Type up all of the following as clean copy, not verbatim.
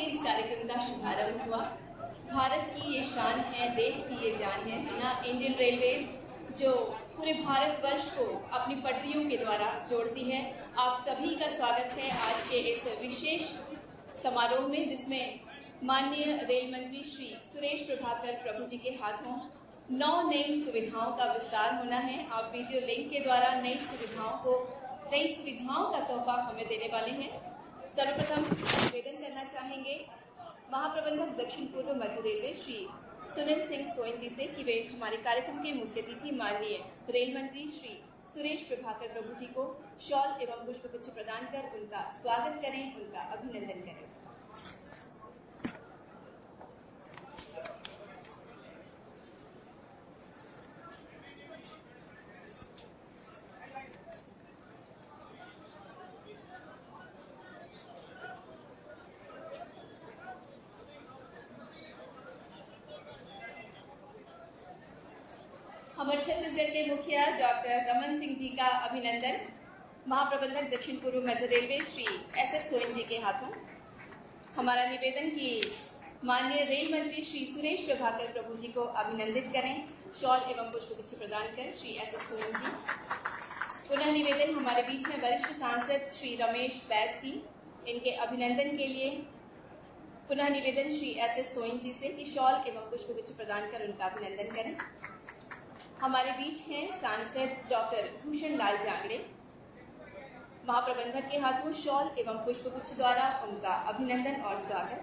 इस कार्यक्रम का शुभारंभ हुआ। भारत की ये शान है, देश की ये जान है, जहां इंडियन रेलवेज जो पूरे भारतवर्ष को अपनी पटरियों के द्वारा जोड़ती है। आप सभी का स्वागत है आज के इस विशेष समारोह में, जिसमें माननीय रेल मंत्री श्री सुरेश प्रभाकर प्रभु जी के हाथों 9 नई सुविधाओं का विस्तार होना है। आप वीडियो लिंक के द्वारा नई सुविधाओं का तोहफा हमें देने वाले हैं। सर्वप्रथम निवेदन करना चाहेंगे महाप्रबंधक दक्षिण पूर्व मध्य रेलवे श्री सुनील सिंह सोइन जी से कि वे हमारे कार्यक्रम के मुख्य अतिथि माननीय रेल मंत्री श्री सुरेश प्रभाकर प्रभु जी को शॉल एवं पुष्पगुच्छ प्रदान कर उनका स्वागत करें, उनका अभिनंदन करें। हमारे छत्तीसगढ़ के मुखिया डॉक्टर रमन सिंह जी का अभिनंदन महाप्रबंधक दक्षिण पूर्व मध्य रेलवे श्री एस सोइन जी के हाथों। हमारा निवेदन कि माननीय रेल मंत्री श्री सुरेश प्रभाकर प्रभु जी को अभिनंदित करें, शॉल एवं पुष्पगुच्छ प्रदान कर श्री एस सोइन जी। पुनः निवेदन हमारे बीच में वरिष्ठ सांसद श्री रमेश बैस जी, इनके अभिनंदन के लिए पुनः निवेदन श्री एस सोइन जी से कि शॉल एवं पुष्पगुच्छ प्रदान कर उनका अभिनंदन करें। हमारे बीच हैं सांसद डॉक्टर भूषण लाल जांगड़े, महाप्रबंधक के हाथों शॉल एवं पुष्पगुच्छ द्वारा उनका अभिनंदन और स्वागत।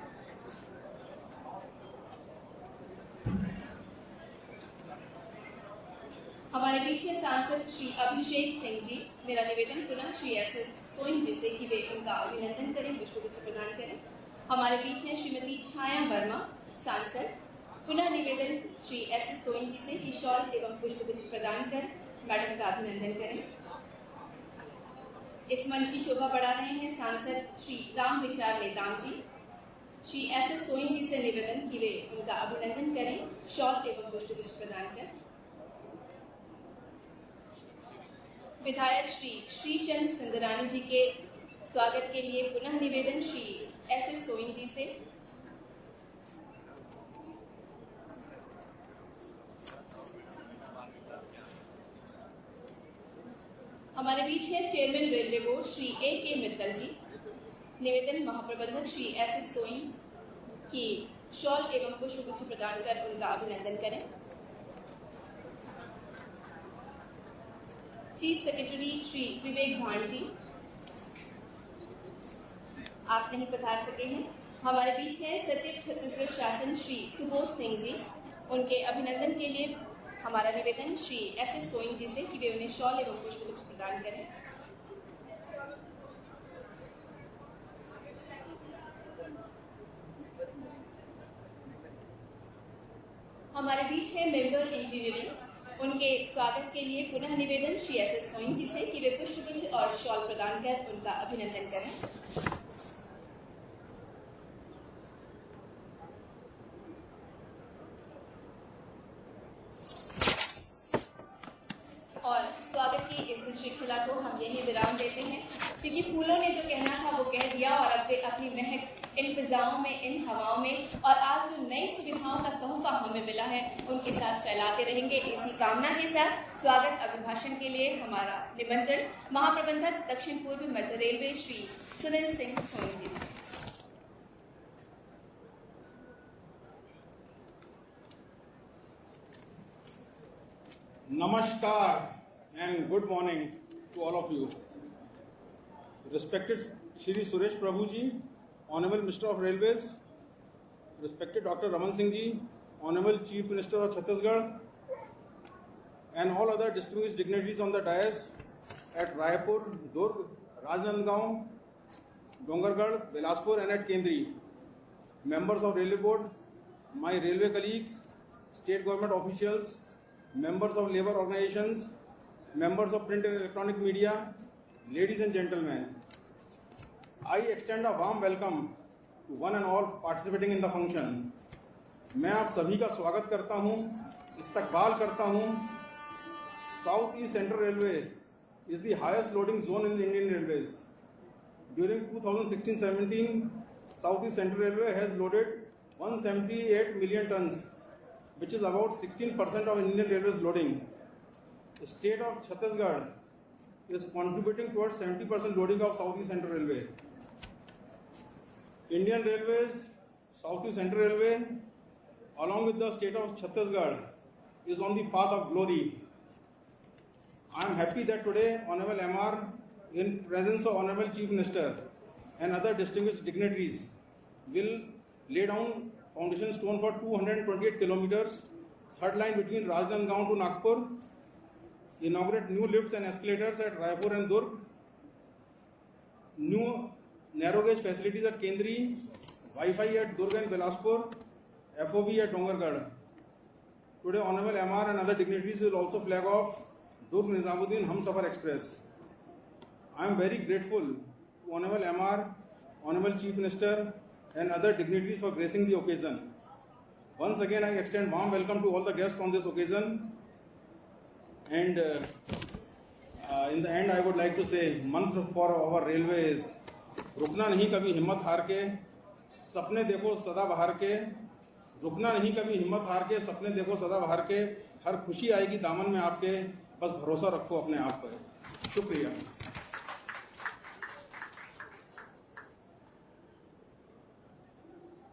हमारे बीच हैं सांसद श्री अभिषेक सिंह जी। मेरा निवेदन पुनः श्री एस सोइन जी से कि वे उनका अभिनंदन करें, पुष्पगुच्छ प्रदान करें। हमारे बीच हैं श्रीमती छाया वर्मा सांसद। पुनः निवेदन श्री एस सोइन जी से कि शॉल एवं पुष्पगुच्छ प्रदान कर मैडम का अभिनंदन करें। इस मंच की शोभा बढ़ा रहे हैं सांसद श्री राम विचार नेताम जी। श्री एस सोइन जी से निवेदन कि वे उनका अभिनंदन करें, शॉल एवं पुष्पगुच्छ प्रदान कर। विधायक श्री श्रीचंद सुंदरानी जी के स्वागत के लिए पुनः निवेदन श्री एस सोइन जी से। हमारे बीच है chairman railway board Shri A.K. Mittal ji. निवेदन महाप्रबंधक श्री एस सोइन की शॉल एवं पुष्पगुच्छ प्रदान कर उनका अभिनंदन करें। चीफ सेक्रेटरी श्री विवेक भाण जी, आप नहीं पधार सके हैं। हमारे बीच है सचिव छत्तीसगढ़ शासन श्री सुबोध सिंह जी। उनके अभिनंदन के लिए हमारा निवेदन श्री एस सोइन जी से कि वे उन्हें शॉल एवं पुष्पगुच्छ प्रदान करें। हमारे बीच है मेंबर इंजीनियरिंग, उनके स्वागत के लिए पुनः निवेदन श्री एस सोइन जी से कि वे पुष्पगुच्छ और शॉल प्रदान कर उनका अभिनंदन करें। और स्वागत की इस श्रृंखला को हम यही विराम देते हैं, क्योंकि फूलों ने जो कहना था वो कह दिया और अब वे अपनी महक इन फिजाओं में, इन हवाओं में और आज जो नई सुविधाओं का तोहफा हमें मिला है उनके साथ फैलाते रहेंगे। इसी कामना के साथ स्वागत अभिभाषण के लिए हमारा निमंत्रण महाप्रबंधक दक्षिण पूर्व मध्य railway Shri Sunil Singh Soin ji. Namaskar and good morning to all of you. Respected Shri Suresh Prabhu ji, Honorable Minister of Railways, respected Dr. Raman Singh ji, Honorable Chief Minister of Chhattisgarh, and all other distinguished dignitaries on the dais at Raipur, Durg, Rajnandgaon, Dongargarh, Bilaspur and at Kendri, members of Railway Board, my railway colleagues, state government officials, members of labor organizations, members of print and electronic media, ladies and gentlemen, I extend a warm welcome to one and all participating in the function. मैं आप सभी का स्वागत करता हूं, इस्तकबाल करता हूं। South East Central Railway is the highest loading zone in Indian Railways. During 2016-17, South East Central Railway has loaded 178 million tons, which is about 16% of Indian Railways loading. The state of Chhattisgarh is contributing towards 70% loading of South East Central Railway. Indian Railways, South East Central Railway, along with the state of Chhattisgarh, is on the path of glory. I am happy that today Honorable MR, in presence of Honorable Chief Minister and other distinguished dignitaries, will lay down foundation stone for 228 kilometers, third line between Rajnandgaon to Nagpur, inaugurate new lifts and escalators at Raipur and Durg, new narrow gauge facilities at Kendri, Wi-Fi at Durg and Bilaspur, FOB at Dongargarh. Today, Honorable MR and other dignitaries will also flag off Durg Nizamuddin Humsafar Express. I am very grateful to Honorable MR, Honorable Chief Minister and other dignitaries for gracing the occasion. Once again, I extend warm welcome to all the guests on this occasion. And in the end, I would like to say, mantra for our railways, रुकना नहीं कभी हिम्मत हार के, सपने देखो सदा बहार के, रुकना नहीं कभी हिम्मत हार के, सपने देखो सदा बहार के, हर खुशी आएगी दामन में आपके, बस भरोसा रखो अपने आप पर। शुक्रिया।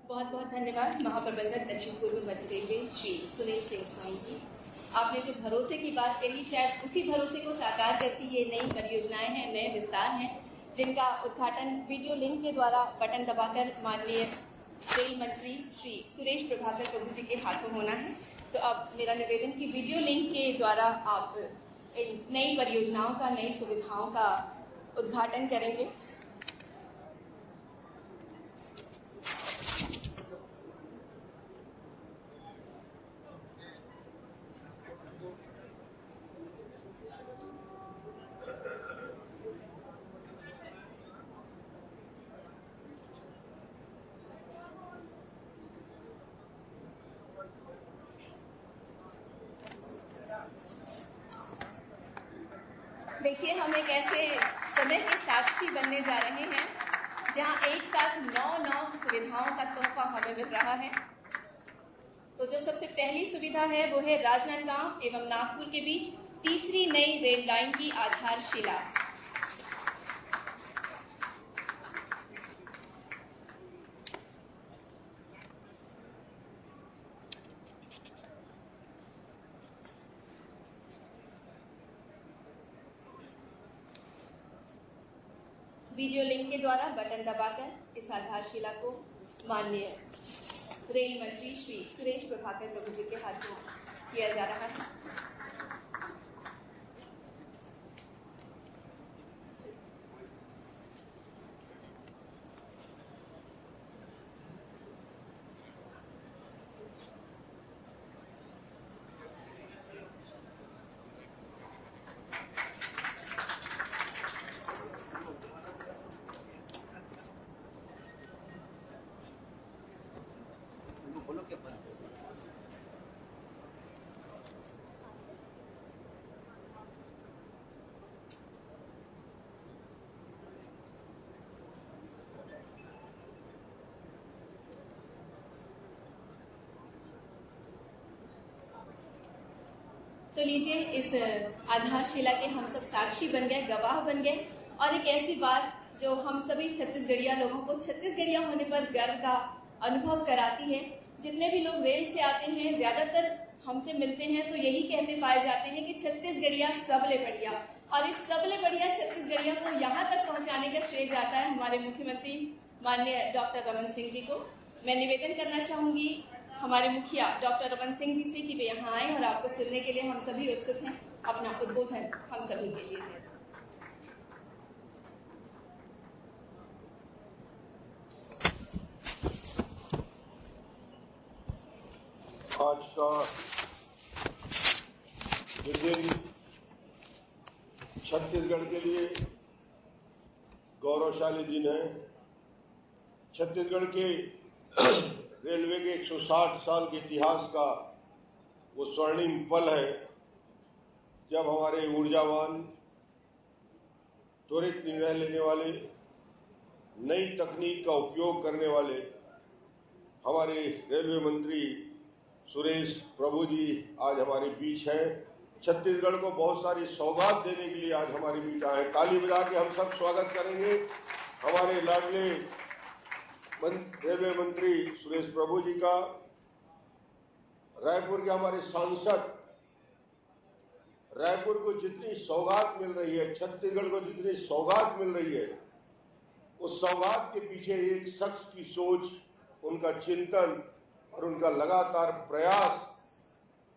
बहुत बहुत धन्यवाद महाप्रबंधक दक्षिण पूर्व मध्य रेलवे श्री सुनील सिंह सोनी जी। आपने जो भरोसे की बात कही, शायद उसी भरोसे को साकार करती ये नई परियोजनाएं हैं, नए विस्तार हैं, जिनका उद्घाटन वीडियो लिंक के द्वारा बटन दबाकर माननीय रेल मंत्री श्री सुरेश प्रभाकर प्रभु जी के हाथों होना है। तो अब मेरा निवेदन कि वीडियो लिंक के द्वारा आप इन नई परियोजनाओं का, नई सुविधाओं का उद्घाटन करेंगे। देखिए, हम एक ऐसे समय के साक्षी बनने जा रहे हैं जहां एक साथ नौ सुविधाओं का तोहफा हमें मिल रहा है। तो जो सबसे पहली सुविधा है वो है राजनांदगांव एवं नागपुर के बीच तीसरी नई रेल लाइन की आधारशिला। वीडियो लिंक के द्वारा बटन दबाकर इस आधारशिला को माननीय रेल मंत्री श्री सुरेश प्रभाकर प्रभु जी के हाथों किया जा रहा है। तो लीजिए, इस आधारशिला के हम सब साक्षी बन गए, गवाह बन गए, और एक ऐसी बात जो हम सभी छत्तीसगढ़िया लोगों को छत्तीसगढ़िया होने पर गर्व का अनुभव कराती है। जितने भी लोग रेल से आते हैं, ज्यादातर हमसे मिलते हैं तो यही कहते पाए जाते हैं कि छत्तीसगढ़िया सबले बढ़िया, और इस सबले बढ़िया छत्तीसगढ़िया को यहाँ तक पहुँचाने का श्रेय जाता है हमारे मुख्यमंत्री माननीय डॉक्टर रमन सिंह जी को। मैं निवेदन करना चाहूंगी हमारे मुखिया डॉक्टर रमन सिंह जी से कि वे यहाँ आए और आपको सुनने के लिए हम सभी उत्सुक हैं। अपना उद्बोधन हम सभी के लिए है। आज का ये दिन छत्तीसगढ़ के लिए गौरवशाली दिन है। छत्तीसगढ़ के रेलवे के 160 साल के इतिहास का वो स्वर्णिम पल है जब हमारे ऊर्जावान, त्वरित निर्णय लेने वाले, नई तकनीक का उपयोग करने वाले हमारे रेलवे मंत्री सुरेश प्रभु जी आज हमारे बीच हैं। छत्तीसगढ़ को बहुत सारी सौगात देने के लिए आज हमारे बीच आए। ताली बजा के हम सब स्वागत करेंगे हमारे लाडले रेलवे मंत्री सुरेश प्रभु जी का। रायपुर के हमारे सांसद, रायपुर को जितनी सौगात मिल रही है, छत्तीसगढ़ को जितनी सौगात मिल रही है, उस सौगात के पीछे एक शख्स की सोच, उनका चिंतन और उनका लगातार प्रयास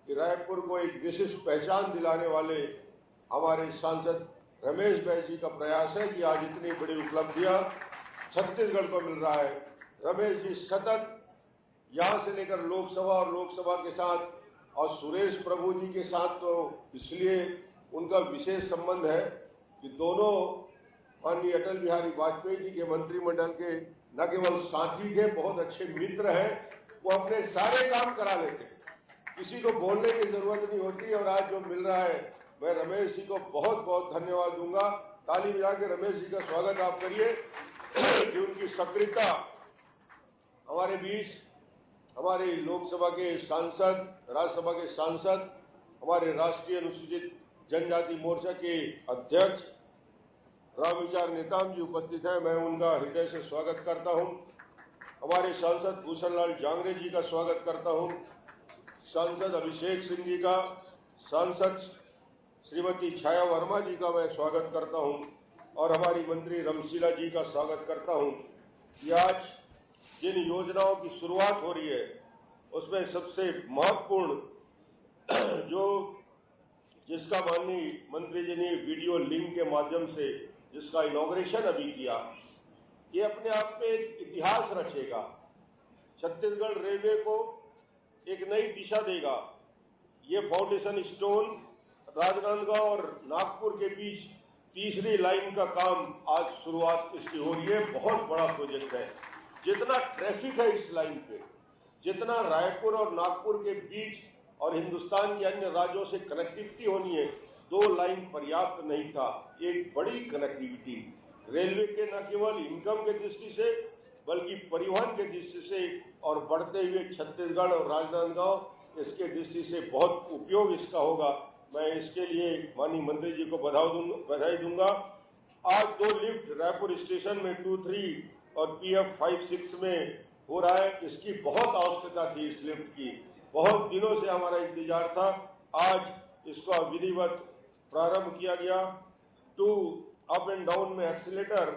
कि रायपुर को एक विशिष्ट पहचान दिलाने वाले हमारे सांसद रमेश बैस जी का प्रयास है कि आज इतनी बड़ी उपलब्धियां छत्तीसगढ़ को मिल रहा है। रमेश जी सतत यहाँ से लेकर लोकसभा और लोकसभा के साथ और सुरेश प्रभु जी के साथ तो इसलिए उनका विशेष संबंध है कि दोनों माननीय अटल बिहारी वाजपेयी जी के मंत्रिमंडल के न केवल साथी थे, बहुत अच्छे मित्र हैं। वो अपने सारे काम करा लेते, किसी को बोलने की जरूरत नहीं होती। और आज जो मिल रहा है, मैं रमेश जी को बहुत बहुत धन्यवाद दूंगा। ताली बजा के रमेश जी का स्वागत आप करिए कि उनकी सक्रियता हमारे बीच, हमारे लोकसभा के सांसद, राज्यसभा के सांसद, हमारे राष्ट्रीय अनुसूचित जनजाति मोर्चा के अध्यक्ष रामविचार नेताम जी उपस्थित हैं, मैं उनका हृदय से स्वागत करता हूं। हमारे सांसद भूषणलाल जांगरे जी का स्वागत करता हूं, सांसद अभिषेक सिंह जी का, सांसद श्रीमती छाया वर्मा जी का मैं स्वागत करता हूं और हमारी मंत्री रमशीला जी का स्वागत करता हूं कि आज जिन योजनाओं की शुरुआत हो रही है उसमें सबसे महत्वपूर्ण जिसका माननीय मंत्री जी ने वीडियो लिंक के माध्यम से जिसका इनॉग्रेशन अभी किया, ये अपने आप में एक इतिहास रचेगा। छत्तीसगढ़ रेलवे को एक नई दिशा देगा। ये फाउंडेशन स्टोन राजनांदगांव और नागपुर के बीच तीसरी लाइन का काम आज शुरुआत इसकी हो रही है। बहुत बड़ा प्रोजेक्ट है। जितना ट्रैफिक है इस लाइन पे, जितना रायपुर और नागपुर के बीच और हिंदुस्तान के अन्य राज्यों से कनेक्टिविटी होनी है, 2 लाइन पर्याप्त नहीं था। एक बड़ी कनेक्टिविटी रेलवे के न केवल इनकम के दृष्टि से बल्कि परिवहन के दृष्टि से और बढ़ते हुए छत्तीसगढ़ और राजनांदगांव, इसके दृष्टि से बहुत उपयोग इसका होगा। मैं इसके लिए माननीय मंत्री जी को बधाई दूंगा। आज 2 लिफ्ट रायपुर स्टेशन में 2-3 और PF 5-6 में हो रहा है। इसकी बहुत आवश्यकता थी इस लिफ्ट की, बहुत दिनों से हमारा इंतजार था। आज इसका विधिवत प्रारंभ किया गया। 2 अप एंड डाउन में एक्सीलेटर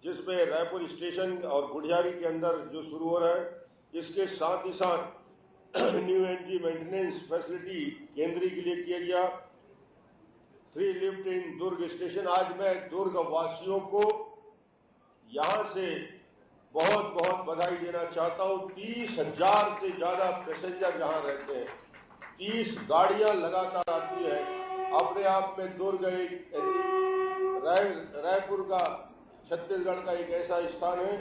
जिसमें रायपुर स्टेशन और गुढ़ियारी के अंदर जो शुरू हो रहा है, इसके साथ ही साथ न्यू एनर्जी मेंटेनेंस फैसिलिटी केंद्रीय के लिए किया गया। 3 लिफ्ट इन दुर्ग स्टेशन। आज मैं दुर्ग वासियों को यहाँ से बहुत बहुत बधाई देना चाहता हूँ। 30,000 से ज्यादा पैसेंजर यहाँ रहते हैं, 30 गाड़ियां लगातार आती है। अपने आप में दुर्ग एक रायपुर का, छत्तीसगढ़ का एक ऐसा स्थान है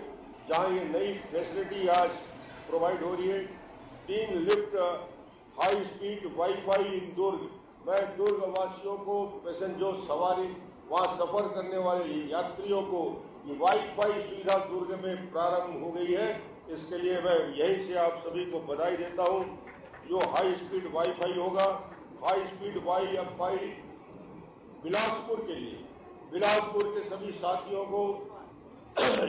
जहाँ ये नई फैसिलिटी आज प्रोवाइड हो रही है। 3 लिफ्ट हाई स्पीड वाईफाई इन दुर्ग। मैं दुर्ग वासियों को, पैसेंजर सवारी वहाँ सफर करने वाले यात्रियों को ये वाईफाई सुविधा दुर्ग में प्रारंभ हो गई है। इसके लिए मैं यहीं से आप सभी को बधाई देता हूँ। जो हाई स्पीड वाईफाई होगा, हाई स्पीड वाईफाई बिलासपुर के लिए, बिलासपुर के सभी साथियों को,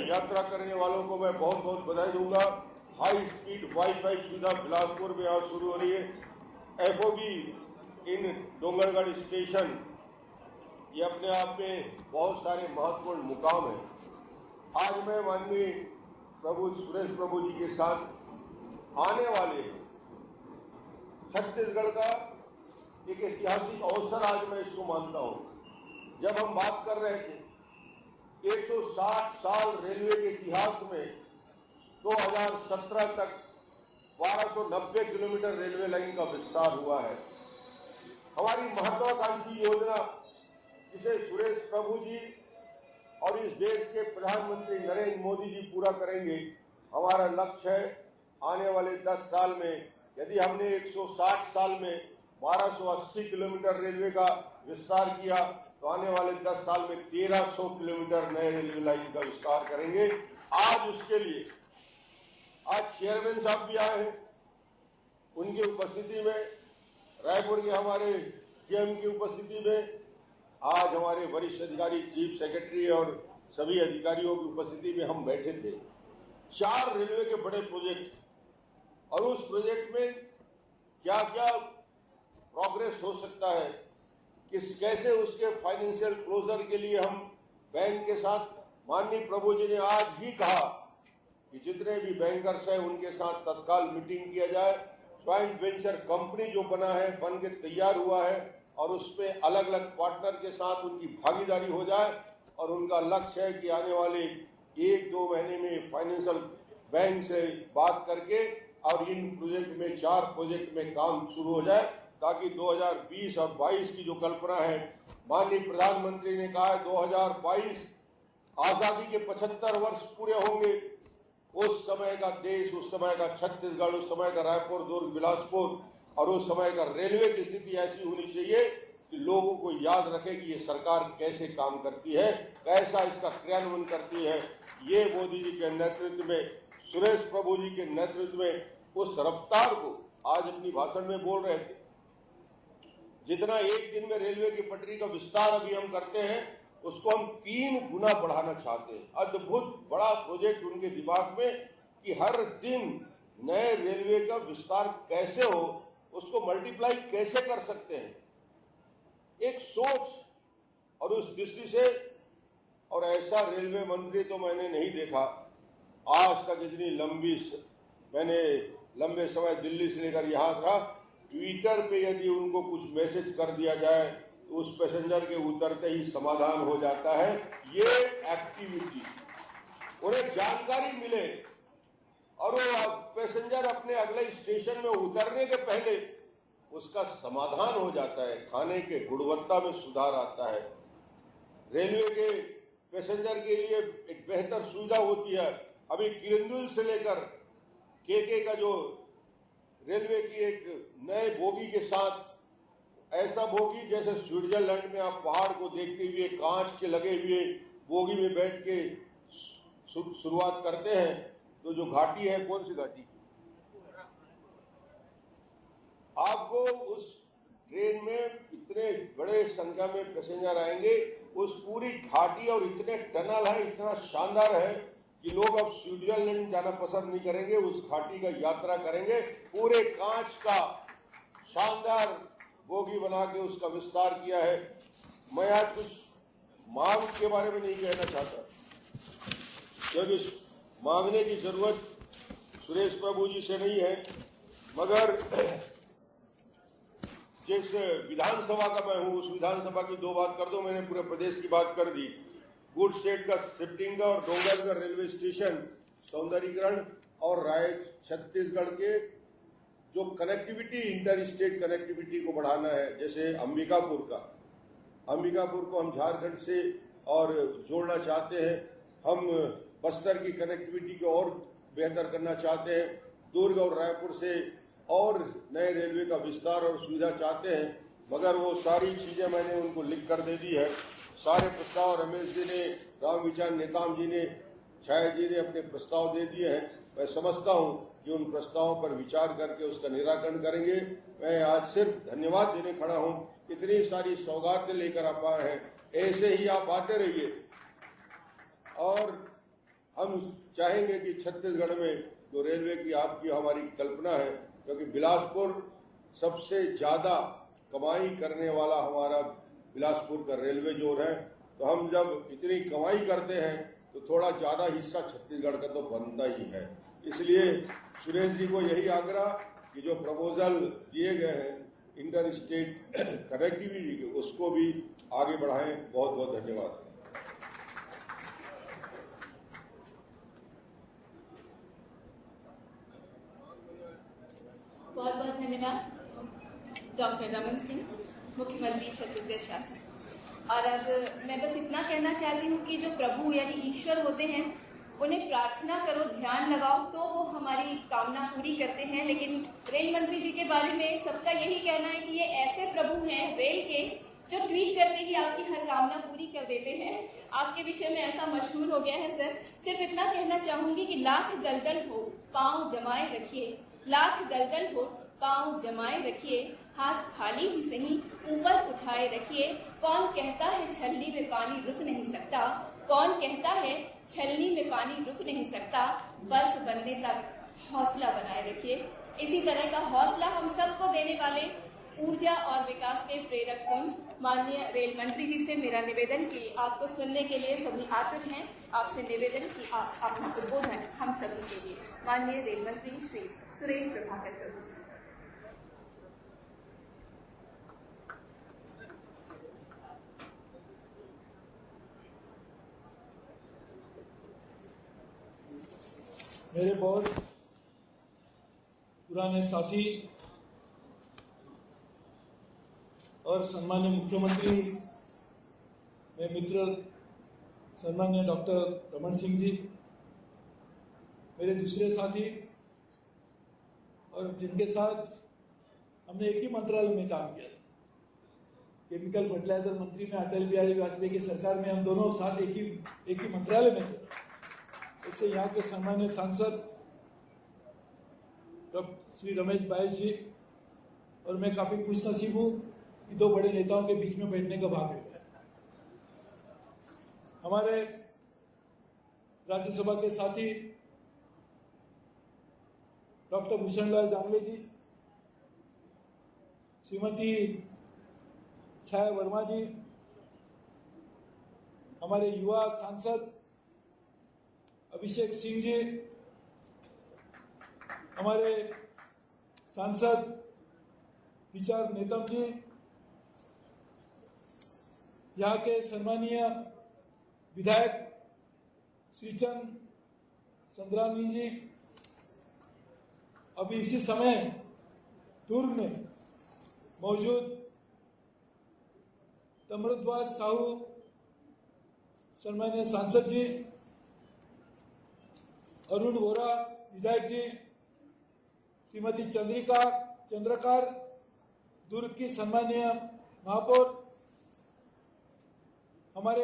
यात्रा करने वालों को मैं बहुत बहुत बधाई दूंगा। हाई स्पीड वाईफाई सुविधा बिलासपुर में आज शुरू हो रही है। FOB इन डोंगरगढ़ स्टेशन, ये अपने आप में बहुत सारे महत्वपूर्ण मुकाम हैं। आज मैं माननीय सुरेश प्रभु जी के साथ आने वाले छत्तीसगढ़ का एक ऐतिहासिक अवसर आज मैं इसको मानता हूं। जब हम बात कर रहे थे 160 साल रेलवे के इतिहास में 2017 तक 1290 किलोमीटर रेलवे लाइन का विस्तार हुआ है। हमारी महत्वाकांक्षी योजना जिसे सुरेश प्रभु जी और इस देश के प्रधानमंत्री नरेंद्र मोदी जी पूरा करेंगे, हमारा लक्ष्य है आने वाले 10 साल में, यदि हमने 160 साल में 1280 किलोमीटर रेलवे का विस्तार किया तो आने वाले 10 साल में 1300 किलोमीटर नए रेलवे लाइन का विस्तार करेंगे। आज उसके लिए आज चेयरमैन साहब भी आए हैं, उनकी उपस्थिति में, रायपुर के हमारे जीएम की उपस्थिति में, आज हमारे वरिष्ठ अधिकारी, चीफ सेक्रेटरी और सभी अधिकारियों की उपस्थिति में हम बैठे थे। 4 रेलवे के बड़े प्रोजेक्ट, और उस प्रोजेक्ट में क्या क्या प्रोग्रेस हो सकता है, कैसे उसके फाइनेंशियल क्लोजर के लिए हम बैंक के साथ, माननीय प्रभु जी ने आज ही कहा कि जितने भी बैंकर्स हैं उनके साथ तत्काल मीटिंग किया जाए। ज्वाइंट वेंचर कंपनी जो बना है, बन के तैयार हुआ है, और उसमें अलग अलग पार्टनर के साथ उनकी भागीदारी हो जाए, और उनका लक्ष्य है कि आने वाले 1-2 महीने में फाइनेंशियल बैंक से बात करके और इन प्रोजेक्ट में 4 प्रोजेक्ट में काम शुरू हो जाए, ताकि 2020 और 22 की जो कल्पना है, माननीय प्रधानमंत्री ने कहा है 2022 आजादी के 75 वर्ष पूरे होंगे। उस समय का देश, उस समय का छत्तीसगढ़, उस समय का रायपुर, दुर्ग, बिलासपुर और उस समय का रेलवे की स्थिति ऐसी होनी चाहिए कि लोगों को याद रखे कि ये सरकार कैसे काम करती है, कैसा इसका क्रियान्वयन करती है। ये मोदी जी के नेतृत्व में, सुरेश प्रभु जी के नेतृत्व में उस रफ्तार को आज अपनी भाषण में बोल रहे थे। जितना एक दिन में रेलवे की पटरी का विस्तार अभी हम करते हैं, उसको हम 3 गुना बढ़ाना चाहते हैं। अद्भुत बड़ा प्रोजेक्ट उनके दिमाग में कि हर दिन नए रेलवे का विस्तार कैसे हो, उसको मल्टीप्लाई कैसे कर सकते हैं, एक सोच। और उस दृष्टि से, और ऐसा रेलवे मंत्री तो मैंने नहीं देखा आज तक, इतनी मैंने लंबे समय दिल्ली से लेकर यहाँ था, ट्विटर पे यदि उनको कुछ मैसेज कर दिया जाए तो उस पैसेंजर के उतरते ही समाधान हो जाता है। ये एक्टिविटी, उन्हें जानकारी मिले और वो पैसेंजर अपने अगले स्टेशन में उतरने के पहले उसका समाधान हो जाता है, खाने के गुणवत्ता में सुधार आता है। रेलवे के पैसेंजर के लिए एक बेहतर सुविधा होती है। अभी किरंदुल से लेकर केके का जो रेलवे की एक नए बोगी के साथ, ऐसा बोगी जैसे स्विट्जरलैंड में आप पहाड़ को देखते हुए कांच के लगे हुए बोगी में बैठ के शुरुआत करते हैं, तो जो घाटी है, कौन सी घाटी, आपको उस ट्रेन में इतने बड़े संख्या में पैसेंजर आएंगे, उस पूरी घाटी और इतने टनल है, इतना शानदार है कि लोग अब स्विट्जरलैंड जाना पसंद नहीं करेंगे, उस घाटी का यात्रा करेंगे। पूरे कांच का शानदार बोगी बना के उसका विस्तार किया है। मैं आज कुछ मांग के बारे में नहीं कहना चाहता, क्योंकि मांगने की जरूरत सुरेश प्रभु जी से नहीं है, मगर जिस विधानसभा का मैं हूं, उस विधानसभा की 2 बात कर दो, मैंने पूरे प्रदेश की बात कर दी। गुड स्टेट का शिफ्टिंग का और डोंगरगढ़ रेलवे स्टेशन सौंदर्यीकरण, और छत्तीसगढ़ के जो कनेक्टिविटी, इंटर स्टेट कनेक्टिविटी को बढ़ाना है। जैसे अंबिकापुर को हम झारखंड से और जोड़ना चाहते हैं, हम बस्तर की कनेक्टिविटी को और बेहतर करना चाहते हैं, दुर्ग और रायपुर से और नए रेलवे का विस्तार और सुविधा चाहते हैं। मगर वो सारी चीजें मैंने उनको लिख कर दे दी है। सारे प्रस्ताव रमेश जी ने, रामविचार नेताम जी ने, छाया जी ने अपने प्रस्ताव दे दिए हैं। मैं समझता हूं कि उन प्रस्तावों पर विचार करके उसका निराकरण करेंगे। मैं आज सिर्फ धन्यवाद देने खड़ा हूं। इतनी सारी सौगातें लेकर आप आए हैं, ऐसे ही आप आते रहिए। और हम चाहेंगे कि छत्तीसगढ़ में जो रेलवे की आपकी हमारी कल्पना है, क्योंकि बिलासपुर सबसे ज्यादा कमाई करने वाला हमारा बिलासपुर का रेलवे जोन है, तो हम जब इतनी कमाई करते हैं तो थोड़ा ज्यादा हिस्सा छत्तीसगढ़ का तो बनता ही है। इसलिए सुरेश जी को यही आग्रह कि जो प्रपोजल दिए गए हैं इंटर स्टेट कनेक्टिविटी के, उसको भी आगे बढ़ाएं। बहुत बहुत धन्यवाद। बहुत बहुत धन्यवाद डॉक्टर रमन सिंह, मुख्यमंत्री छत्तीसगढ़ शासन। और अब मैं बस इतना कहना चाहती हूँ कि जो प्रभु यानी ईश्वर होते हैं, उन्हें प्रार्थना करो, ध्यान लगाओ, तो वो हमारी कामना पूरी करते हैं। लेकिन रेल मंत्री जी के बारे में सबका यही कहना है कि ये ऐसे प्रभु हैं रेल के जो ट्वीट करते ही आपकी हर कामना पूरी कर देते हैं, आपके विषय में ऐसा मशहूर हो गया है सर। सिर्फ इतना कहना चाहूंगी कि लाख दलदल हो पांव जमाए रखिए, लाख दलदल हो पांव जमाए रखिए, हाथ खाली ही सही ऊपर उठाए रखिए। कौन कहता है छलनी में पानी रुक नहीं सकता, कौन कहता है छलनी में पानी रुक नहीं सकता, बर्फ बनने तक हौसला बनाए रखिए। इसी तरह का हौसला हम सबको देने वाले ऊर्जा और विकास के प्रेरक पुंज माननीय रेल मंत्री जी से मेरा निवेदन कि आपको सुनने के लिए सभी आतुर हैं। आपसे निवेदन कि आप अपना उद्बोधन हम सभी के लिए माननीय रेल मंत्री श्री सुरेश प्रभाकर प्रभु जी। मेरे बहुत पुराने साथी और सम्मान्य मुख्यमंत्री, मेरे मित्र सम्मान्य डॉक्टर रमन सिंह जी, मेरे दूसरे साथी और जिनके साथ हमने एक ही मंत्रालय में काम किया था, केमिकल फर्टिलाइजर मंत्री में अटल बिहारी वाजपेयी की सरकार में हम दोनों साथ एक ही मंत्रालय में थे। इससे यहाँ के सम्मान्य सांसद श्री रमेश बाइस जी और मैं काफी खुशनसीब हूँ कि दो बड़े नेताओं के बीच में बैठने का भाग मिला है। हमारे राज्यसभा के साथी डॉक्टर भूषणलाल जांगले जी, श्रीमती छाया वर्मा जी, हमारे युवा सांसद अभिषेक सिंह जी, हमारे सांसद विचार नेतम जी, यहाँ के सम्मानीय विधायक श्रीचंद संद्रानी जी, अभी इसी समय दुर्ग में मौजूद तमरुद्वार साहू सम्मानीय सांसद जी, अरुण वोरा विधायक जी, श्रीमती चंद्रकार दुर्ग की सम्मानीय महापौर, हमारे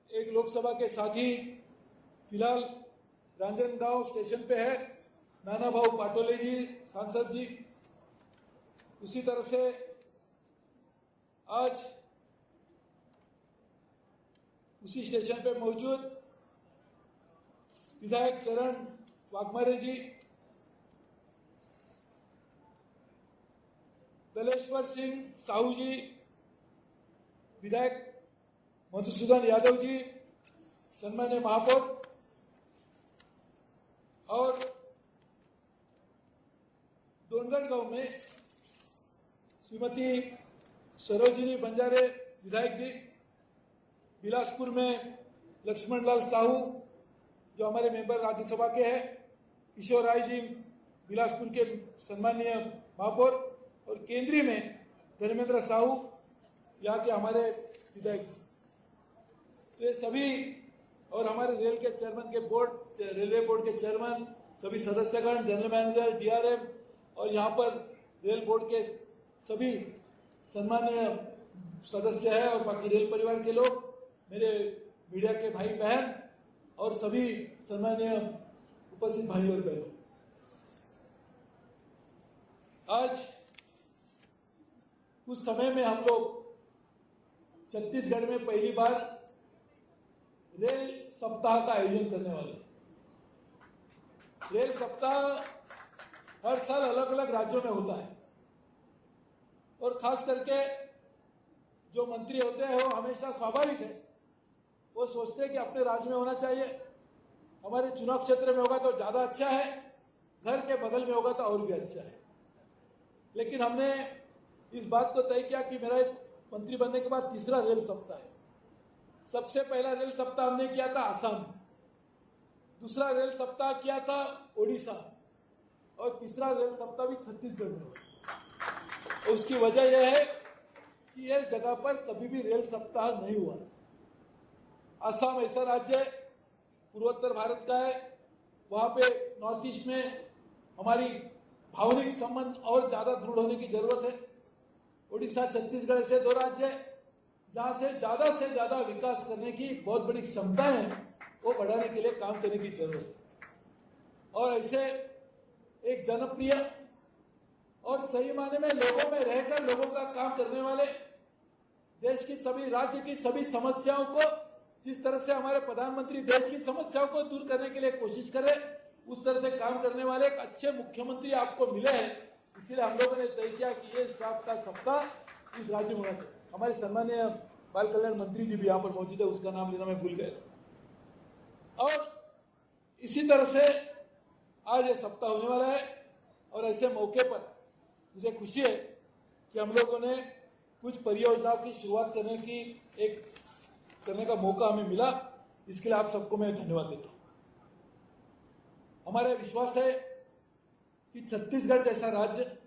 एक लोकसभा के साथी फिलहाल रांजनगांव स्टेशन पे है, नाना भाऊ पाटोले जी सांसद जी। उसी तरह से आज उसी स्टेशन पे मौजूद विधायक चरण वाघमारे जी, दलेश्वर सिंह साहू जी, विधायक मधुसूदन यादव जी, सम्मान्य महापौर, और डोंगरगांव में श्रीमती सरोजिनी बंजारे विधायक जी, बिलासपुर में लक्ष्मण लाल साहू जो हमारे मेंबर राज्यसभा के हैं, किशोर राय जी बिलासपुर के सम्मानीय महापौर, और केंद्रीय में धर्मेंद्र साहू यहाँ के हमारे विधायक। तो ये सभी और हमारे रेल के चेयरमैन के बोर्ड, रेलवे बोर्ड के चेयरमैन, सभी सदस्यगण, जनरल मैनेजर, डीआरएम और यहाँ पर रेल बोर्ड के सभी सम्मानीय सदस्य हैं और बाकी रेल परिवार के लोग, मेरे मीडिया के भाई बहन और सभी सम्मानीय उपस्थित भाई और बहनों, आज कुछ समय में हम लोग छत्तीसगढ़ में पहली बार रेल सप्ताह का आयोजन करने वाले हैं। रेल सप्ताह हर साल अलग अलग राज्यों में होता है और खास करके जो मंत्री होते हैं वो हमेशा स्वाभाविक है, वो सोचते हैं कि अपने राज्य में होना चाहिए, हमारे चुनाव क्षेत्र में होगा तो ज़्यादा अच्छा है, घर के बगल में होगा तो और भी अच्छा है। लेकिन हमने इस बात को तय किया कि मेरा मंत्री बनने के बाद तीसरा रेल सप्ताह है। सबसे पहला रेल सप्ताह हमने किया था आसाम, दूसरा रेल सप्ताह किया था ओडिशा और तीसरा रेल सप्ताह भी छत्तीसगढ़ में हुआ। उसकी वजह यह है कि यह जगह पर कभी भी रेल सप्ताह नहीं हुआ। आसाम ऐसा राज्य है, पूर्वोत्तर भारत का है, वहाँ पे नॉर्थ ईस्ट में हमारी भावनिक संबंध और ज़्यादा दृढ़ होने की जरूरत है। ओडिशा छत्तीसगढ़ ऐसे दो राज्य है जहां से ज्यादा विकास करने की बहुत बड़ी क्षमता है, वो बढ़ाने के लिए काम करने की जरूरत है। और ऐसे एक जनप्रिय और सही माने में लोगों में रहकर लोगों का काम करने वाले, देश की सभी राज्य की सभी समस्याओं को, जिस तरह से हमारे प्रधानमंत्री देश की समस्याओं को दूर करने के लिए कोशिश करे, उस तरह से काम करने वाले एक अच्छे मुख्यमंत्री आपको मिले हैं। इसीलिए हम लोगों ने तय किया कि ये का सप्ताह इस राज्य में होना चाहिए। हमारे सम्मानीय बाल कल्याण मंत्री जी भी यहाँ पर मौजूद है, उसका नाम लेना मैं भूल गया था। और इसी तरह से आज ये सप्ताह होने वाला है और ऐसे मौके पर मुझे खुशी है कि हम लोगों ने कुछ परियोजनाओं की शुरुआत करने का मौका हमें मिला। इसके लिए आप सबको मैं धन्यवाद देता हूँ। हमारा विश्वास है कि छत्तीसगढ़ जैसा राज्य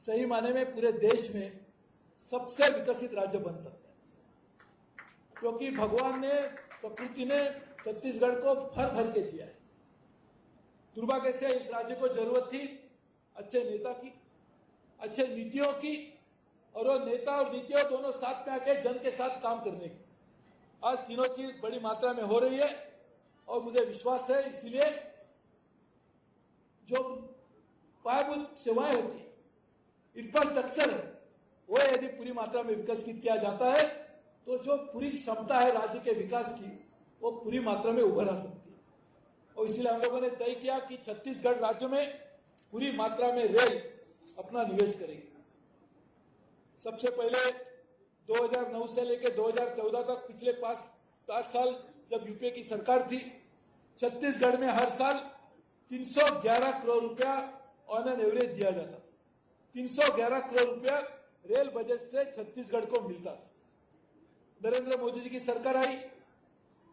सही माने में पूरे देश में सबसे विकसित राज्य बन सकता है, क्योंकि भगवान ने, प्रकृति ने छत्तीसगढ़ को भर भर के दिया है। दुर्भाग्य से इस राज्य को जरूरत थी अच्छे नेता की, अच्छे नीतियों की, और वो नेता और नीतियों दोनों साथ में आके जन के साथ काम करने की। आज तीनों चीज बड़ी मात्रा में हो रही है और मुझे विश्वास है, इसीलिए जो पायाभूत सेवाएं होती है, इंफ्रास्ट्रक्चर है, वो यदि पूरी मात्रा में विकसित किया जाता है तो जो पूरी क्षमता है राज्य के विकास की, वो पूरी मात्रा में उभर आ सकती है। और इसलिए हम लोगों ने तय किया कि छत्तीसगढ़ राज्य में पूरी मात्रा में रेल अपना निवेश करेगी। सबसे पहले 2009 से लेकर 2014 तक पिछले 5 साल जब यूपीए की सरकार थी, छत्तीसगढ़ में हर साल 311 करोड़ रुपया ऑन एन एवरेज दिया जाता था। 311 करोड़ रुपया रेल बजट से छत्तीसगढ़ को मिलता था। नरेंद्र मोदी जी की सरकार आई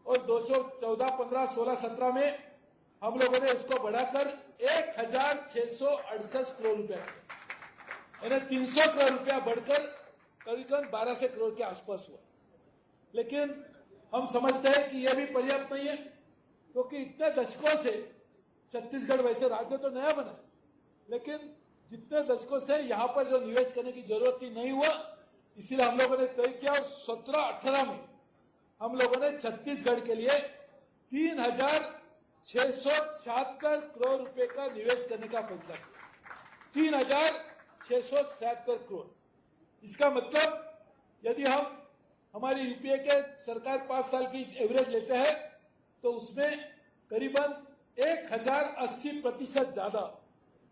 और 214, 15, 16, 17 में हम लोगों ने उसको बढ़ाकर 1668 करोड़ रुपया, यानी 300 करोड़ रुपया बढ़कर करीबन 1200 करोड़ के आसपास हुआ। लेकिन हम समझते हैं कि यह भी पर्याप्त नहीं है, क्योंकि इतने दशकों से छत्तीसगढ़ वैसे राज्य तो नया बना, लेकिन जितने दशकों से यहाँ पर जो निवेश करने की जरूरत थी नहीं हुआ। इसीलिए हम लोगों ने तय किया 17-18 में हम लोगों ने छत्तीसगढ़ के लिए 3676 करोड़ रुपए का निवेश करने का फैसला किया। 3676 करोड़। इसका मतलब यदि हम हमारी यूपीए के सरकार 5 साल की एवरेज लेते हैं तो उसमें करीबन 1080% ज्यादा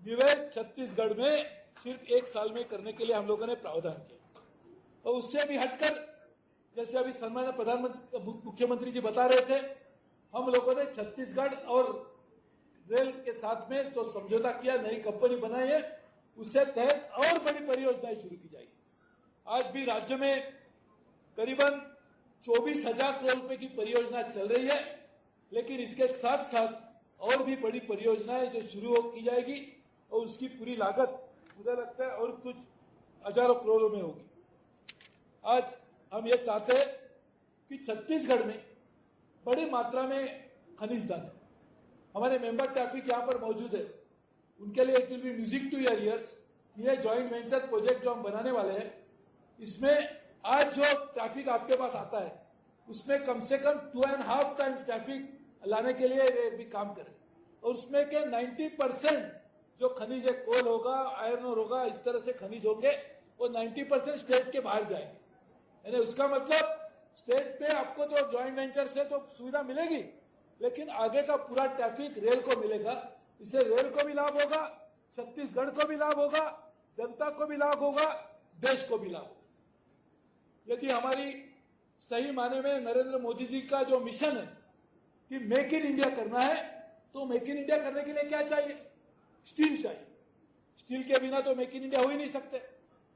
निवेश छत्तीसगढ़ में सिर्फ 1 साल में करने के लिए हम लोगों ने प्रावधान किया। और उससे भी हटकर, जैसे अभी सम्माननीय प्रधानमंत्री मुख्यमंत्री जी बता रहे थे, हम लोगों ने छत्तीसगढ़ और रेल के साथ में जो समझौता किया, नई कंपनी बनाई है, उससे तहत और बड़ी परियोजनाएं शुरू की जाएगी। आज भी राज्य में करीबन 24,000 करोड़ रुपए की परियोजना चल रही है, लेकिन इसके साथ साथ और भी बड़ी परियोजनाएं जो शुरू की जाएगी और उसकी पूरी लागत मुझे लगता है और कुछ हजारों करोड़ों में होगी। आज हम ये चाहते हैं कि छत्तीसगढ़ में बड़ी मात्रा में खनिज धन है। हमारे मेंबर ट्रैफिक यहाँ पर मौजूद है, उनके लिए it will be music to your ears. ये जॉइंट वेंचर प्रोजेक्ट जो हम बनाने वाले हैं, इसमें आज जो ट्रैफिक आपके पास आता है उसमें कम से कम 2.5 टाइम्स ट्रैफिक लाने के लिए भी काम करें। और उसमें के 90% जो खनिज है, कोल होगा, आयरन ओर होगा, इस तरह से खनिज होंगे, वो 90% स्टेट के बाहर जाएंगे। यानी उसका मतलब स्टेट में आपको तो जॉइंट वेंचर से तो सुविधा मिलेगी, लेकिन आगे का पूरा ट्रैफिक रेल को मिलेगा। इससे रेल को भी लाभ होगा, छत्तीसगढ़ को भी लाभ होगा, जनता को भी लाभ होगा, देश को भी लाभ होगा। यदि हमारी सही माने में नरेंद्र मोदी जी का जो मिशन है कि मेक इन इंडिया करना है, तो मेक इन इंडिया करने के लिए क्या चाहिए? स्टील चाहिए। स्टील के बिना तो मेक इन इंडिया हो ही नहीं सकते।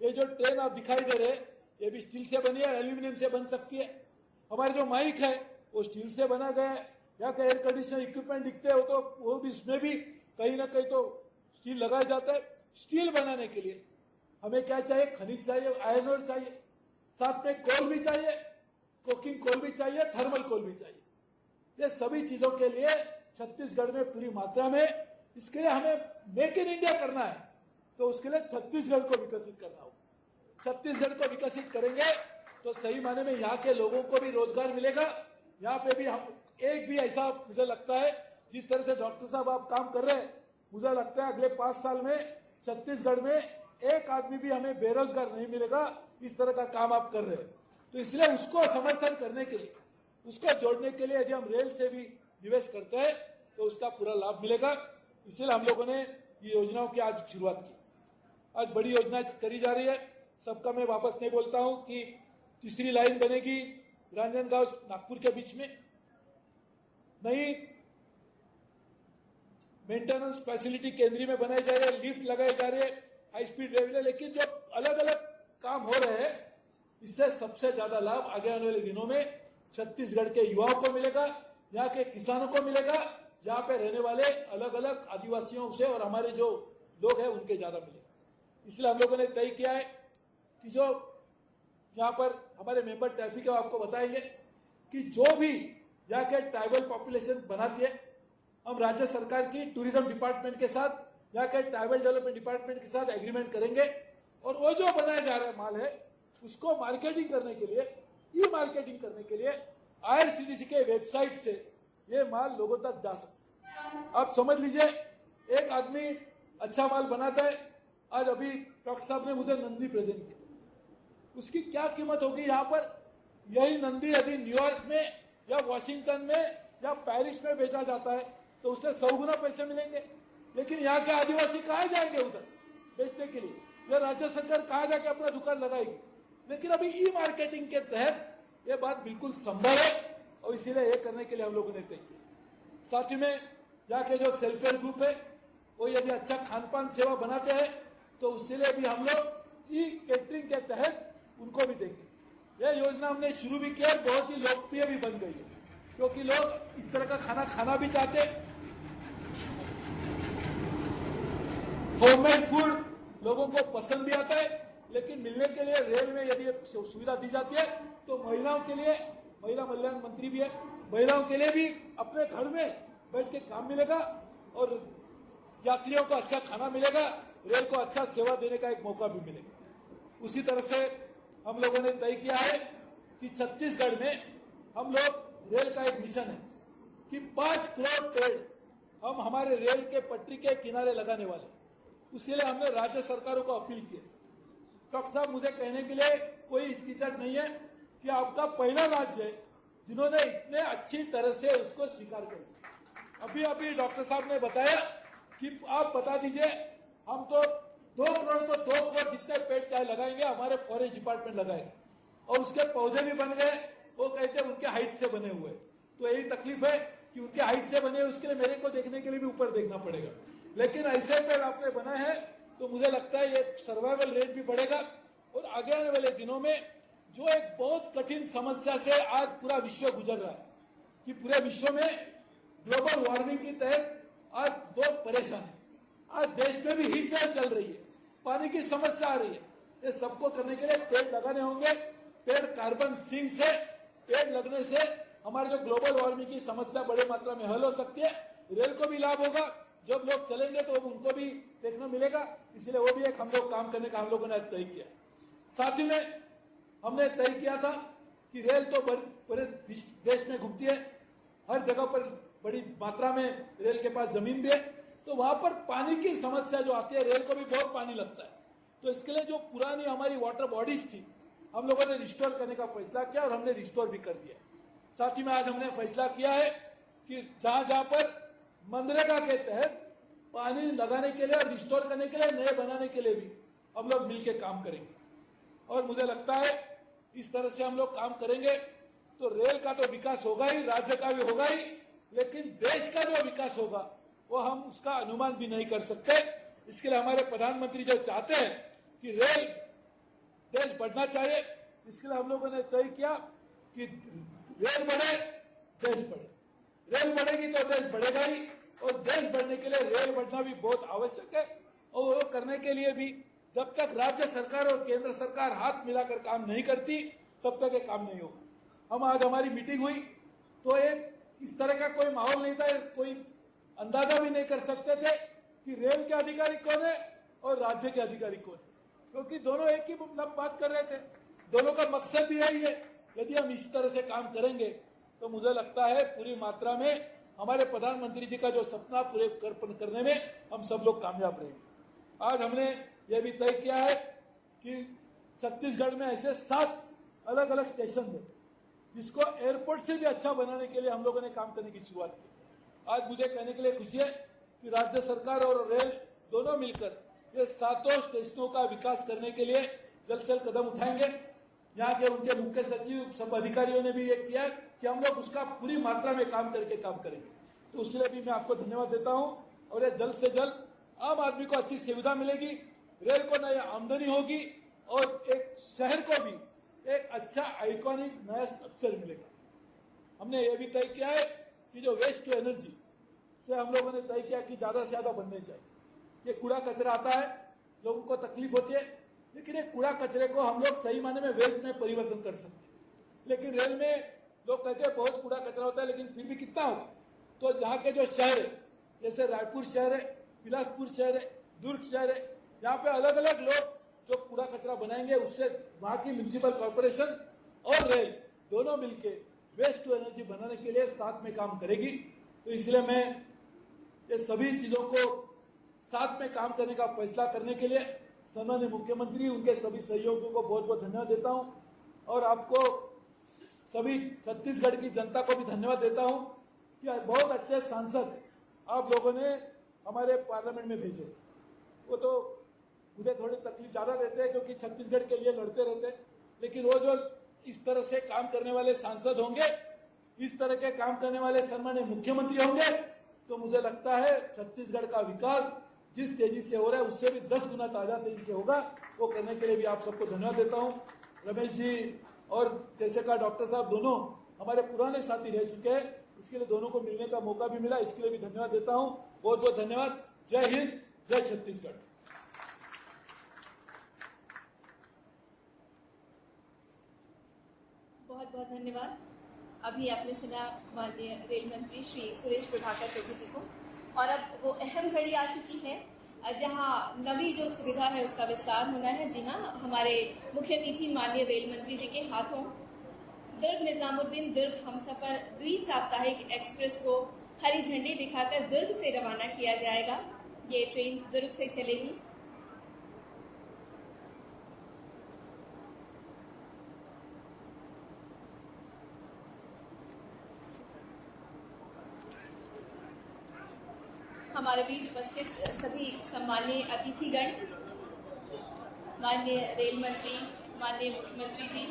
ये जो ट्रेन आप दिखाई दे रहे, ये भी स्टील से बनी है, एल्यूमिनियम से बन सकती है। हमारे जो माइक है वो स्टील से बना गया है। या का एयर कंडीशनर इक्विपमेंट दिखते हो तो वो भी, इसमें भी कहीं ना कहीं तो स्टील लगाया जाता है। स्टील बनाने के लिए हमें क्या चाहिए? खनिज चाहिए, आयरन ओर चाहिए, साथ में कोल भी चाहिए, कोकिंग कोल भी चाहिए, थर्मल कोल भी चाहिए। ये सभी चीजों के लिए छत्तीसगढ़ में पूरी मात्रा में, इसके लिए हमें मेक इन इंडिया करना है, तो उसके लिए छत्तीसगढ़ को विकसित करना होगा। छत्तीसगढ़ को विकसित करेंगे तो सही माने में यहाँ के लोगों को भी रोजगार मिलेगा। यहाँ पे भी हम एक भी ऐसा मुझे लगता है जिस तरह से डॉक्टर साहब आप काम कर रहे हैं, मुझे लगता है अगले 5 साल में छत्तीसगढ़ में एक आदमी भी हमें बेरोजगार नहीं मिलेगा। इस तरह का काम आप कर रहे हैं, तो इसलिए उसको समर्थन करने के लिए, उसको जोड़ने के लिए यदि हम रेल से भी निवेश करते हैं तो उसका पूरा लाभ मिलेगा। इसलिए हम लोगों ने ये योजनाओं की आज शुरुआत की। आज बड़ी योजना करी जा रही है, सबका मैं वापस नहीं बोलता हूं कि तीसरी लाइन बनेगी रांजनगांव नागपुर के बीच में, नई मेंटेनेंस फैसिलिटी केंद्रीय में बनाई जा रही है, लिफ्ट लगाए जा रहे हैं, हाई स्पीड रेलवे। लेकिन जो अलग अलग काम हो रहे हैं, इससे सबसे ज्यादा लाभ आगे आने वाले दिनों में छत्तीसगढ़ के युवाओं को मिलेगा, यहाँ के किसानों को मिलेगा, यहाँ पे रहने वाले अलग अलग आदिवासियों से और हमारे जो लोग हैं उनके ज्यादा मिलेगा। इसलिए हम लोगों ने तय किया है कि जो यहाँ पर हमारे मेंबर ट्रैफिक है आपको बताएंगे कि जो भी यहाँ के ट्राइबल पॉपुलेशन बनाती है, हम राज्य सरकार की टूरिज्म डिपार्टमेंट के साथ, यहाँ के ट्राइबल डेवलपमेंट डिपार्टमेंट के साथ एग्रीमेंट करेंगे और वो जो बनाया जा रहा माल है उसको मार्केटिंग करने के लिए, ई मार्केटिंग करने के लिए IRCTC के वेबसाइट से ये माल लोगों तक जा सकता है। आप समझ लीजिए, एक आदमी अच्छा माल बनाता है, आज अभी डॉक्टर साहब ने मुझे नंदी प्रेजेंट किया, उसकी क्या कीमत होगी यहाँ पर? यही नंदी यदि न्यूयॉर्क में या वॉशिंगटन में या पेरिस में बेचा जाता है तो उससे 100 गुना पैसे मिलेंगे। लेकिन यहाँ के आदिवासी कहाँ जाएंगे उधर बेचने के लिए? या राज्य सरकार कहाँ जाके अपना दुकान लगाएगी? लेकिन अभी ई मार्केटिंग के तहत ये बात बिल्कुल संभव है और इसीलिए ये करने के लिए हम लोगों ने तय किया। साथ ही में यहाँ के जो सेल्फ हेल्प ग्रुप है वो यदि अच्छा खान पान सेवा बनाते हैं तो उसके लिए भी हम लोग ई कैटरिंग के तहत उनको भी देंगे। यह योजना हमने शुरू भी किया, बहुत ही लोकप्रिय भी बन गई है क्योंकि लोग इस तरह का खाना खाना भी चाहते हैं। होममेड फूड लोगों को पसंद भी आता है, लेकिन मिलने के लिए रेल में यदि सुविधा दी जाती है तो महिलाओं के लिए, महिला कल्याण मंत्री भी है, महिलाओं के लिए भी अपने घर में बैठ के काम मिलेगा और यात्रियों को अच्छा खाना मिलेगा, रेल को अच्छा सेवा देने का एक मौका भी मिलेगा। उसी तरह से हम लोगों ने तय किया है कि छत्तीसगढ़ में हम लोग रेल का एक मिशन है कि 5 करोड़ पेड़ हम हमारे रेल के पटरी के किनारे लगाने वाले। इसलिए हमने राज्य सरकारों को अपील की। डॉक्टर साहब, मुझे कहने के लिए कोई हिचकिचाहट नहीं है कि आपका पहला राज्य है जिन्होंने इतने अच्छी तरह से उसको स्वीकार कर लिया। अभी अभी डॉक्टर साहब ने बताया कि आप बता दीजिए, हम तो 2 करोड़ तो 2 करोड़ जितने पेड़ चाहे लगाएंगे, हमारे फॉरेस्ट डिपार्टमेंट लगाएगा और उसके पौधे भी बन गए। वो कहते हैं उनके हाइट से बने हुए, तो यही तकलीफ है कि उनके हाइट से बने, उसके लिए मेरे को देखने के लिए भी ऊपर देखना पड़ेगा। लेकिन ऐसे पेड़ आपने बनाए हैं तो मुझे लगता है ये सर्वाइवल रेट भी बढ़ेगा और आगे आने वाले दिनों में जो एक बहुत कठिन समस्या से आज पूरा विश्व गुजर रहा है कि पूरे विश्व में ग्लोबल वार्मिंग के तहत आज बहुत परेशान है। आज देश में भी हीट वेव चल रही है, पानी की समस्या आ रही है। ये सबको करने के लिए पेड़ लगाने होंगे। पेड़ कार्बन सिंक से, पेड़ लगने से हमारे जो ग्लोबल वार्मिंग की समस्या बड़े मात्रा में हल हो सकती है। रेल को भी लाभ होगा, जब लोग चलेंगे तो उनको भी देखना मिलेगा। इसलिए वो भी एक हम लोग काम करने का हम लोगों ने तय किया। साथ ही में हमने तय किया था कि रेल तो पूरे देश में घूमती है, हर जगह पर बड़ी मात्रा में रेल के पास जमीन भी है, तो वहां पर पानी की समस्या जो आती है, रेल को भी बहुत पानी लगता है, तो इसके लिए जो पुरानी हमारी वाटर बॉडीज थी हम लोगों ने रिस्टोर करने का फैसला किया और हमने रिस्टोर भी कर दिया। साथ ही में आज हमने फैसला किया है कि जहां जहां पर मनरेगा के तहत पानी लगाने के लिए और रिस्टोर करने के लिए, नए बनाने के लिए भी हम लोग मिलकर काम करेंगे। और मुझे लगता है इस तरह से हम लोग काम करेंगे तो रेल का तो विकास होगा ही, राज्य का भी होगा ही, लेकिन देश का जो विकास होगा वो हम उसका अनुमान भी नहीं कर सकते। इसके लिए हमारे प्रधानमंत्री जो चाहते हैं कि रेल देश बढ़ना चाहिए, इसके लिए हम लोगों ने तय किया कि रेल बढ़े देश बढ़े, रेल बढ़ेगी तो देश बढ़ेगा ही, और देश बढ़ने के लिए रेल बढ़ना भी बहुत आवश्यक है। और वो करने के लिए भी जब तक राज्य सरकार और केंद्र सरकार हाथ मिलाकर काम नहीं करती तब तक ये काम नहीं होगा। हम आज हमारी मीटिंग हुई तो एक इस तरह का कोई माहौल नहीं था, कोई अंदाजा भी नहीं कर सकते थे कि रेल के अधिकारी कौन है और राज्य के अधिकारी कौन है, क्योंकि दोनों एक ही मतलब बात कर रहे थे। दोनों का मकसद भी है ये। यदि हम इस तरह से काम करेंगे तो मुझे लगता है पूरी मात्रा में हमारे प्रधानमंत्री जी का जो सपना पूरे करने में हम सब लोग कामयाब रहेंगे। आज हमने ये भी तय किया है कि छत्तीसगढ़ में ऐसे 7 अलग अलग स्टेशन है जिसको एयरपोर्ट से भी अच्छा बनाने के लिए हम लोगों ने काम करने की शुरुआत की। आज मुझे कहने के लिए खुशी है कि राज्य सरकार और रेल दोनों मिलकर ये 7 स्टेशनों का विकास करने के लिए जल्द से जल्द कदम उठाएंगे। यहाँ के उनके मुख्य सचिव सब अधिकारियों ने भी ये किया कि हम लोग उसका पूरी मात्रा में काम करके काम करेंगे। तो उसके भी मैं आपको धन्यवाद देता हूँ और ये जल्द से जल्द आम आदमी को अच्छी सुविधा मिलेगी, रेल को नई आमदनी होगी और एक शहर को भी एक अच्छा आइकॉनिक नया स्ट्रक्चर मिलेगा। हमने ये भी तय किया है कि जो वेस्ट टू एनर्जी से हम लोगों ने तय किया कि ज़्यादा से ज़्यादा बनने चाहिए। ये कूड़ा कचरा आता है, लोगों को तकलीफ होती है, लेकिन ये कूड़ा कचरे को हम लोग सही माने में वेस्ट में परिवर्तन कर सकते हैं। लेकिन रेल में लोग कहते हैं बहुत कूड़ा कचरा होता है, लेकिन फिर भी कितना होगा? तो जहाँ के जो शहर है, जैसे रायपुर शहर है, बिलासपुर शहर है, दुर्ग शहर है, यहाँ पे अलग अलग लोग जो कूड़ा कचरा बनाएंगे, उससे वहाँ की म्यूनिसिपल कॉर्पोरेशन और रेल दोनों मिलके वेस्ट टू एनर्जी बनाने के लिए साथ में काम करेगी। तो इसलिए मैं ये सभी चीज़ों को साथ में काम करने का फैसला करने के लिए सम्माननीय मुख्यमंत्री, उनके सभी सहयोगियों को बहुत बहुत धन्यवाद देता हूँ और आपको सभी छत्तीसगढ़ की जनता को भी धन्यवाद देता हूँ कि बहुत अच्छे सांसद आप लोगों ने हमारे पार्लियामेंट में भेजे। वो तो मुझे थोड़ी तकलीफ ज़्यादा देते हैं क्योंकि छत्तीसगढ़ के लिए लड़ते रहते हैं, लेकिन वो जो इस तरह से काम करने वाले सांसद होंगे, इस तरह के काम करने वाले सम्माननीय मुख्यमंत्री होंगे, तो मुझे लगता है छत्तीसगढ़ का विकास जिस तेजी से हो रहा है उससे भी 10 गुना ताज़ा तेजी से होगा। वो करने के लिए भी आप सबको धन्यवाद देता हूँ। रमेश जी और जैसे का डॉक्टर साहब दोनों हमारे पुराने साथी रह चुके हैं, इसके लिए दोनों को मिलने का मौका भी मिला, इसके लिए भी धन्यवाद देता हूँ। बहुत बहुत धन्यवाद। जय हिंद, जय छत्तीसगढ़। बहुत बहुत धन्यवाद। अभी आपने सुना माननीय रेल मंत्री श्री सुरेश प्रभाकर प्रभु जी को, और अब वो अहम घड़ी आ चुकी है जहां नवी जो सुविधा है उसका विस्तार होना है। जी हाँ, हमारे मुख्य अतिथि माननीय रेल मंत्री जी के हाथों दुर्ग निजामुद्दीन दुर्ग हमसफर द्विसाप्ताहिक एक्सप्रेस को हरी झंडी दिखाकर दुर्ग से रवाना किया जाएगा। ये ट्रेन दुर्ग से चलेगी। हमारे बीच उपस्थित सभी सम्माननीय अतिथिगण, माननीय रेल मंत्री, माननीय मुख्यमंत्री जी,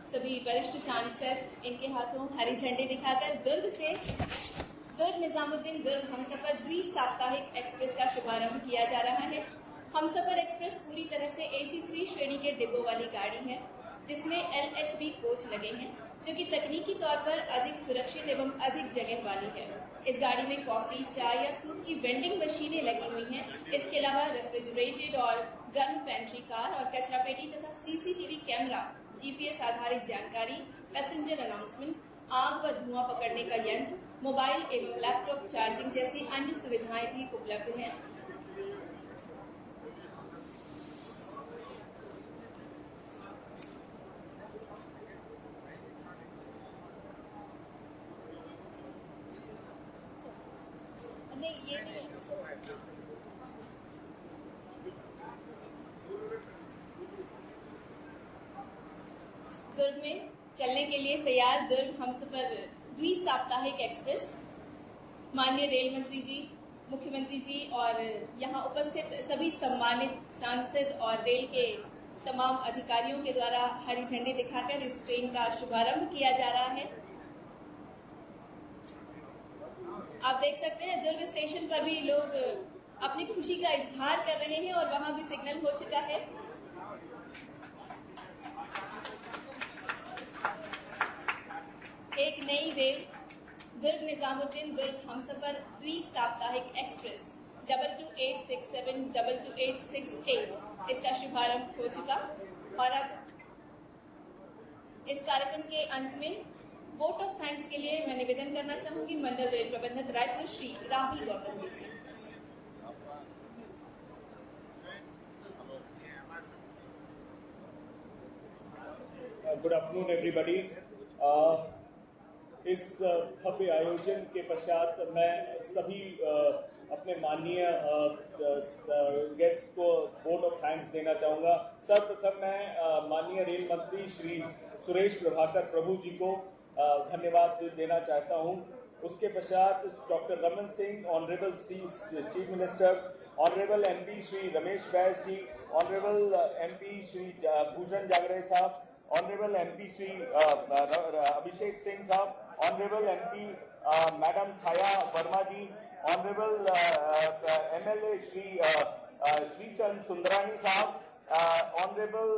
सभी वरिष्ठ सांसद, इनके हाथों हरी झंडी दिखाकर दुर्ग निजामुद्दीन दुर्ग हमसफर द्विसाप्ताहिक एक्सप्रेस का शुभारंभ किया जा रहा है। हमसफर एक्सप्रेस पूरी तरह से AC 3 श्रेणी के डिब्बों वाली गाड़ी है, जिसमें LHB कोच लगे हैं, जो कि तकनीकी तौर पर अधिक सुरक्षित एवं अधिक जगह वाली है। इस गाड़ी में कॉफी, चाय या सूप की वेंडिंग मशीनें लगी हुई हैं। इसके अलावा रेफ्रिजरेटेड और गर्म पेंट्री कार और कचरा पेटी तथा CCTV कैमरा, GPS आधारित जानकारी, पैसेंजर अनाउंसमेंट, आग व धुआं पकड़ने का यंत्र, मोबाइल एवं लैपटॉप चार्जिंग जैसी अन्य सुविधाएं भी उपलब्ध हैं। नहीं, ये नहीं। दुर्ग में चलने के लिए तैयार दुर्ग हमसफर द्विसाप्ताहिक एक्सप्रेस, माननीय रेल मंत्री जी, मुख्यमंत्री जी और यहाँ उपस्थित सभी सम्मानित सांसद और रेल के तमाम अधिकारियों के द्वारा हरी झंडी दिखाकर इस ट्रेन का शुभारंभ किया जा रहा है। आप देख सकते हैं दुर्ग स्टेशन पर भी लोग अपनी खुशी का इजहार कर रहे हैं और वहां भी सिग्नल हो चुका है। एक नई रेल दुर्ग निजामुद्दीन दुर्ग हमसफर द्विसाप्ताहिक एक्सप्रेस 2286 2286 इसका शुभारंभ हो चुका। और अब इस कार्यक्रम के अंत में वोट ऑफ थैंक्स के लिए मैं निवेदन करना चाहूंगी मंडल रेल प्रबंधक रायपुर श्री राहुल गौतम जी से। Good afternoon everybody. इस भव्य आयोजन के पश्चात मैं सभी अपने माननीय गेस्ट को वोट ऑफ थैंक्स देना चाहूँगा। सर्वप्रथम मैं माननीय रेल मंत्री श्री सुरेश प्रभाकर प्रभु जी को धन्यवाद देना चाहता हूँ। उसके पश्चात doctor Raman Singh, honourable chief minister, honourable MP Shri Ramesh Bais ji, honourable MP Shri Bhushan Jagre sahab, honourable MP Shri Abhishek Singh sahab, honourable MP madam Chhaya Verma ji, honourable MLA Shri Shrichand Sundrani sahab, honourable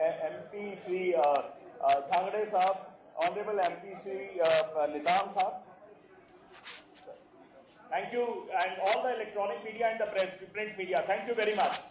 MP Shri झांगड़े साहब, ऑनरेबल एमपी श्री निजाम साहब। Thank you, and all the electronic media and the print media. Thank you very much.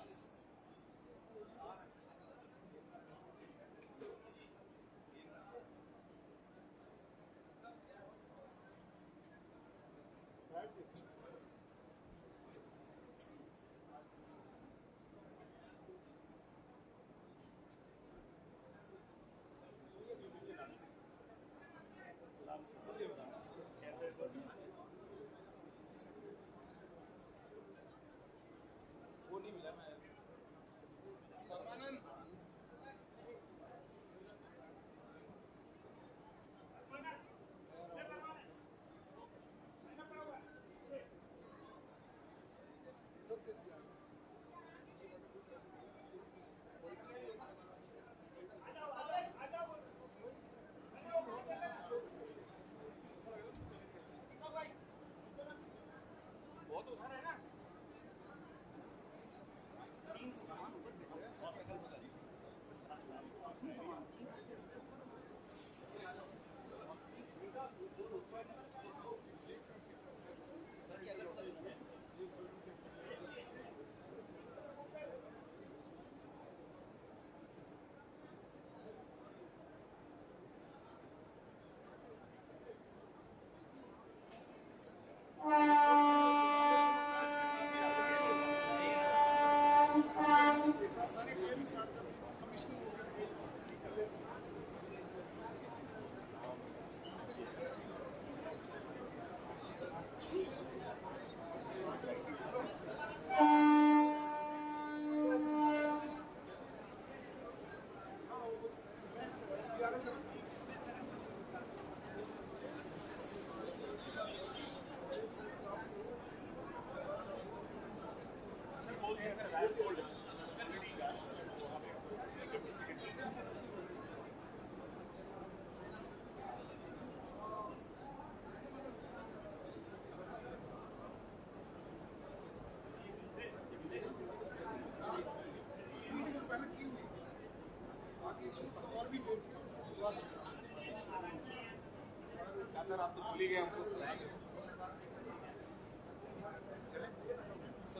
Sir आप तो भूल ही गए हमको। Sir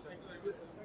thank you very much sir.